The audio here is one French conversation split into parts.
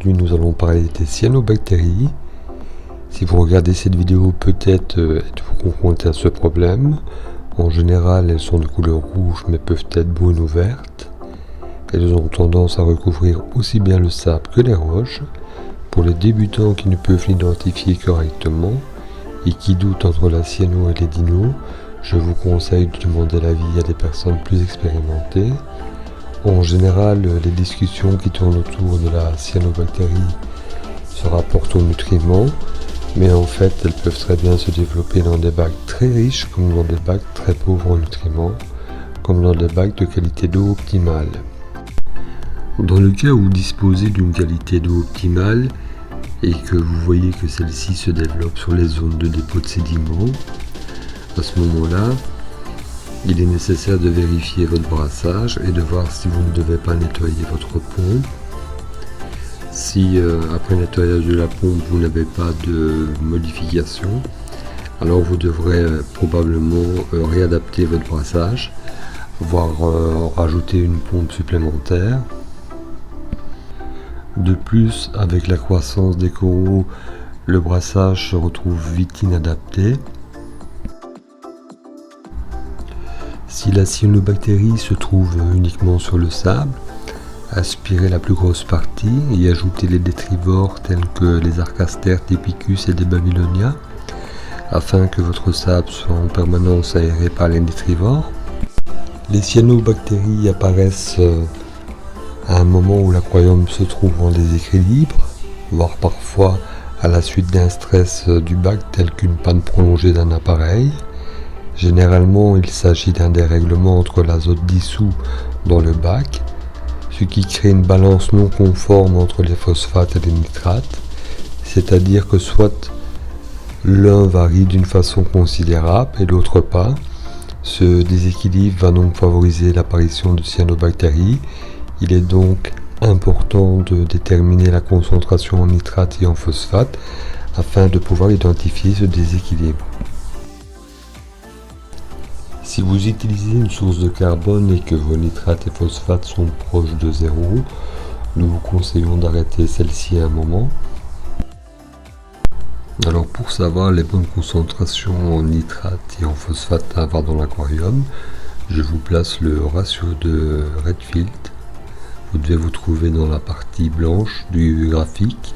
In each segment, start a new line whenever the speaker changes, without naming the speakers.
Aujourd'hui nous allons parler des cyanobactéries. Si vous regardez cette vidéo, peut-être êtes-vous confronté à ce problème. En général, elles sont de couleur rouge mais peuvent être brunes ou vertes. Elles ont tendance à recouvrir aussi bien le sable que les roches. Pour les débutants qui ne peuvent l'identifier correctement et qui doutent entre la cyano et les dinos, je vous conseille de demander l'avis à des personnes plus expérimentées. En général, les discussions qui tournent autour de la cyanobactérie se rapportent aux nutriments, mais en fait, elles peuvent très bien se développer dans des bacs très riches comme dans des bacs très pauvres en nutriments, comme dans des bacs de qualité d'eau optimale. Dans le cas où vous disposez d'une qualité d'eau optimale et que vous voyez que celle-ci se développe sur les zones de dépôt de sédiments, à ce moment-là, il est nécessaire de vérifier votre brassage et de voir si vous ne devez pas nettoyer votre pompe. Si après nettoyage de la pompe vous n'avez pas de modification, alors vous devrez probablement réadapter votre brassage, voire rajouter une pompe supplémentaire. De plus, avec la croissance des coraux, le brassage se retrouve vite inadapté. Si la cyanobactérie se trouve uniquement sur le sable, aspirez la plus grosse partie et ajoutez les détrivores tels que les arcastères, Typicus et des Babylonia, afin que votre sable soit en permanence aéré par les détrivores. Les cyanobactéries apparaissent à un moment où l'aquarium se trouve en déséquilibre, voire parfois à la suite d'un stress du bac tel qu'une panne prolongée d'un appareil. Généralement, il s'agit d'un dérèglement entre l'azote dissous dans le bac, ce qui crée une balance non conforme entre les phosphates et les nitrates, c'est-à-dire que soit l'un varie d'une façon considérable et l'autre pas. Ce déséquilibre va donc favoriser l'apparition de cyanobactéries. Il est donc important de déterminer la concentration en nitrate et en phosphate afin de pouvoir identifier ce déséquilibre. Si vous utilisez une source de carbone et que vos nitrates et phosphates sont proches de zéro, nous vous conseillons d'arrêter celle-ci à un moment. Alors pour savoir les bonnes concentrations en nitrate et en phosphate à avoir dans l'aquarium, je vous place le ratio de Redfield. Vous devez vous trouver dans la partie blanche du graphique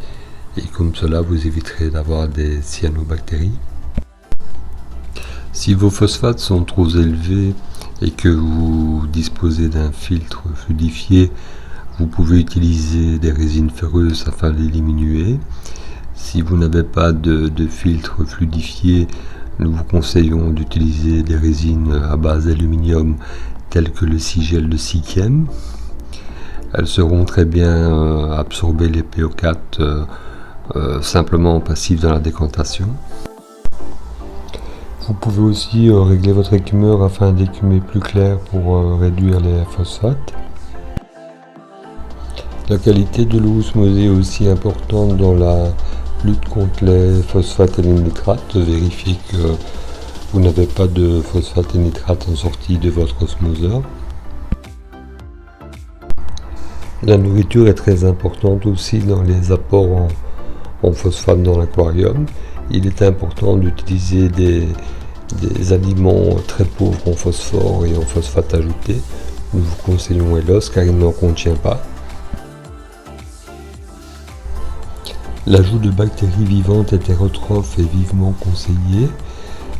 et comme cela vous éviterez d'avoir des cyanobactéries. Si vos phosphates sont trop élevés et que vous disposez d'un filtre fluidifié, vous pouvez utiliser des résines ferreuses afin de les diminuer. Si vous n'avez pas de filtre fluidifié, nous vous conseillons d'utiliser des résines à base d'aluminium telles que le sigel de Sichem. Elles seront très bien absorber les PO4 simplement passifs dans la décantation. Vous pouvez aussi régler votre écumeur afin d'écumer plus clair pour réduire les phosphates. La qualité de l'eau osmosée est aussi importante dans la lutte contre les phosphates et les nitrates. Vérifiez que vous n'avez pas de phosphate et nitrates en sortie de votre osmoseur. La nourriture est très importante aussi dans les apports en phosphate dans l'aquarium. Il est important d'utiliser des aliments très pauvres en phosphore et en phosphate ajouté. Nous vous conseillons Elos car il n'en contient pas. L'ajout de bactéries vivantes hétérotrophes est vivement conseillé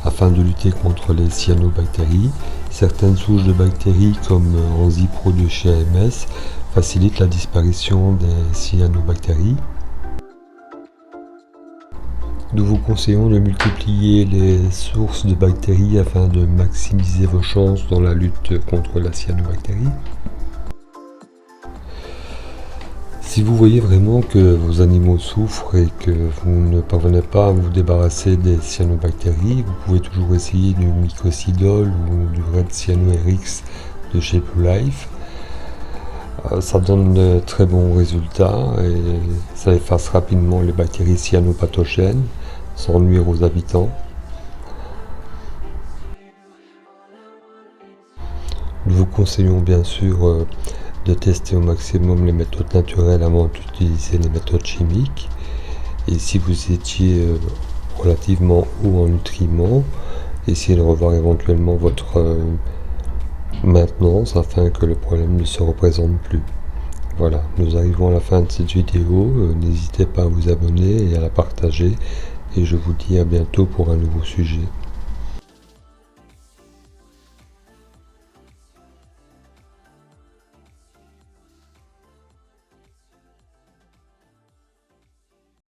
afin de lutter contre les cyanobactéries. Certaines souches de bactéries comme Enzipro de chez AMS facilitent la disparition des cyanobactéries. Nous vous conseillons de multiplier les sources de bactéries afin de maximiser vos chances dans la lutte contre la cyanobactérie. Si vous voyez vraiment que vos animaux souffrent et que vous ne parvenez pas à vous débarrasser des cyanobactéries, vous pouvez toujours essayer du Mycocidol ou du Red Cyano RX de chez Blue Life. Ça donne de très bons résultats et ça efface rapidement les bactéries cyanopathogènes sans nuire aux habitants. Nous vous conseillons bien sûr de tester au maximum les méthodes naturelles avant d'utiliser les méthodes chimiques. Et si vous étiez relativement haut en nutriments, essayez de revoir éventuellement votre maintenance afin que le problème ne se représente plus. Voilà, nous arrivons à la fin de cette vidéo. N'hésitez pas à vous abonner et à la partager. Et je vous dis à bientôt pour un nouveau sujet.